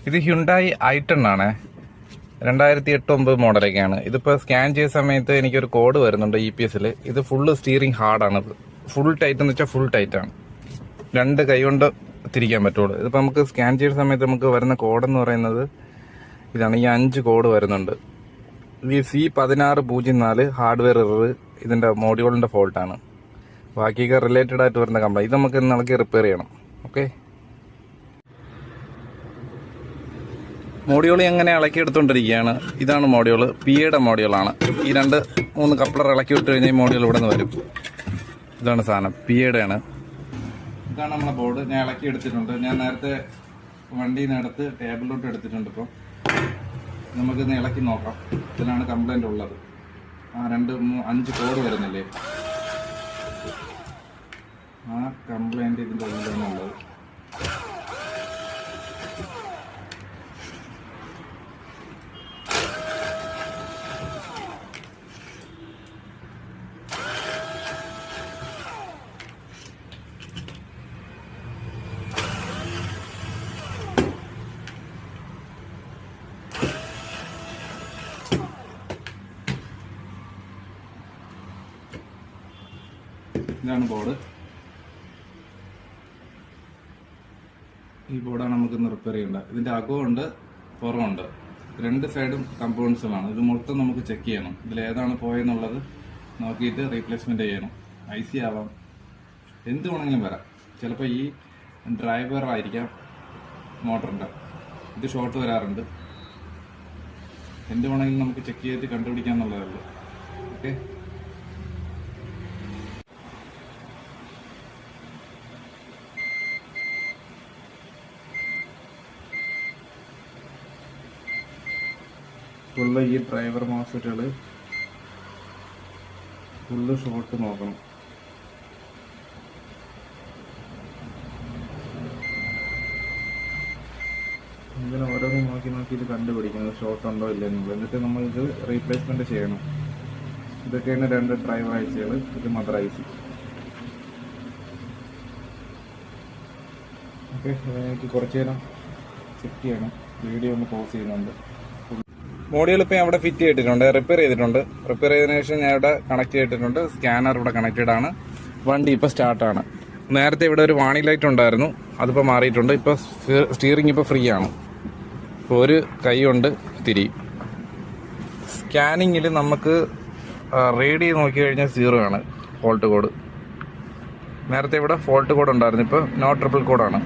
ഇത് Hyundai i10 ആണ്. 2008-9 മോഡലൊക്കെയാണ്. ഇതിപ്പോൾ സ്കാൻ ചെയ്ത സമയത്ത് എനിക്കൊരു കോഡ് വരുന്നുണ്ട് EPS-ൽ. ഇത് ഫുള്ള് സ്റ്റീറിംഗ് ഹാർഡാണ്. ഫുൾ ടൈറ്റ് എന്ന് വെച്ചാൽ ഫുൾ ടൈറ്റാണ്. 2 കൈ കൊണ്ട് തിരിക്കാൻ പറ്റുള്ളൂ. ഇതിപ്പോൾ നമുക്ക് സ്കാൻ ചെയ്യുന്ന സമയത്ത് നമുക്ക് വരുന്ന കോഡെന്ന് പറയുന്നത് ഇതാണ്. ഈ 5 കോഡ് വരുന്നുണ്ട്. ഈ C1604 ഹാർഡ്വെയർ എറർ ഇതിൻ്റെ മോഡ്യൂളിൻ്റെ ഫോൾട്ടാണ്. ബാക്കിയൊക്കെ റിലേറ്റഡ് ആയിട്ട് വരുന്ന കംപ്ലൈൻറ്റ്. ഇത് നമുക്ക് ഇളക്കി റിപ്പയർ ചെയ്യണം. ഓക്കെ, മോഡ്യൂൾ എങ്ങനെ ഇളക്കി എടുത്തുകൊണ്ടിരിക്കുകയാണ്. ഇതാണ് മോഡ്യൂൾ, PA മോഡ്യൂളാണ്. ഈ 2-3 കപ്ലർ ഇളക്കി വിട്ട് കഴിഞ്ഞാൽ ഈ മോഡ്യൂൾ ഇവിടെ നിന്ന് വരും. ഇതാണ് സാധനം, PA ആണ്. ഇതാണ് നമ്മളെ ബോർഡ്. ഞാൻ ഇളക്കി എടുത്തിട്ടുണ്ട്. ഞാൻ നേരത്തെ വണ്ടിയിൽ നിന്ന് എടുത്ത് ടേബിളിലോട്ട് എടുത്തിട്ടുണ്ട്. ഇപ്പോൾ നമുക്കിന്ന് ഇളക്കി നോക്കാം. ഇതിലാണ് കംപ്ലൈൻറ്റ് ഉള്ളത്. 5 കോഡ് വരുന്നില്ലേ, ആ കംപ്ലൈൻറ്റ് ഇതിൻ്റെ ഉള്ളിലാണ് ഉള്ളത്. ഇതാണ് ബോർഡ്. ഈ ബോർഡാണ് നമുക്കിന്ന് റിപ്പയർ ചെയ്യേണ്ടത്. ഇതിൻ്റെ അകമുണ്ട്, പുറമുണ്ട്, 2 സൈഡും കമ്പോണൻസുകളാണ്. ഇത് മൊത്തം നമുക്ക് ചെക്ക് ചെയ്യണം. ഇതിലേതാണ് പോയെന്നുള്ളത് നോക്കിയിട്ട് റീപ്ലേസ്മെൻറ്റ് ചെയ്യണം. IC ആവാം, എന്ത് വേണമെങ്കിലും വരാം. ചിലപ്പോൾ ഈ ഡ്രൈവർ ആയിരിക്കാം മോട്ടറിൻ്റെ. ഇത് ഷോർട്ട് വരാറുണ്ട്. എന്ത് വേണമെങ്കിലും നമുക്ക് ചെക്ക് ചെയ്തിട്ട് കണ്ടുപിടിക്കാമെന്നുള്ളതേ ഉള്ളൂ. ഓക്കെ, ഫുള്ള് ഈ ഡ്രൈവർ മോസ്ഫെറ്റുകൾ ഫുള്ള് ഷോർട്ട് നോക്കണം. ഇങ്ങനെ ഓരോന്ന് നോക്കിയിട്ട് കണ്ടുപിടിക്കുന്നത് ഷോർട്ട് ഉണ്ടോ ഇല്ലെന്നുള്ളത്. എന്നിട്ട് നമ്മളിത് റീപ്ലേസ്മെൻറ്റ് ചെയ്യണം. ഇതൊക്കെയാണ് 2 ഡ്രൈവർ ICകൾ. ഇത് മദർ IC. ഓക്കെ, എനിക്ക് കുറച്ച് നേരം ചെക്ക് ചെയ്യണം. വീഡിയോ ഒന്ന് പോസ് ചെയ്യുന്നുണ്ട്. മോഡ്യൂൾ ഇപ്പോൾ അവിടെ ഫിറ്റ് ചെയ്തിട്ടുണ്ട്, റിപ്പയർ ചെയ്തിട്ടുണ്ട്. റിപ്പയർ ചെയ്തതിനു ശേഷം ഞാൻ ഇവിടെ കണക്ട് ചെയ്തിട്ടുണ്ട്. സ്കാനർ ഇവിടെ കണക്റ്റഡ് ആണ്. വണ്ടി ഇപ്പോൾ സ്റ്റാർട്ടാണ്. നേരത്തെ ഇവിടെ ഒരു വാണി ലൈറ്റ് ഉണ്ടായിരുന്നു, അതിപ്പോൾ മാറിയിട്ടുണ്ട്. ഇപ്പോൾ സ്റ്റിയറിംഗ് ഇപ്പോൾ ഫ്രീ ആണ്. ഇപ്പോൾ ഒരു കൈ കൊണ്ട് തിരിയും. സ്കാനിങ്ങിൽ നമുക്ക് റേഡിയോ നോക്കി കഴിഞ്ഞാൽ 0 ആണ് ഫോൾട്ട് കോഡ്. നേരത്തെ ഇവിടെ ഫോൾട്ട് കോഡ് ഉണ്ടായിരുന്നു, ഇപ്പോൾ നോ ട്രിപ്പിൾ കോഡാണ്.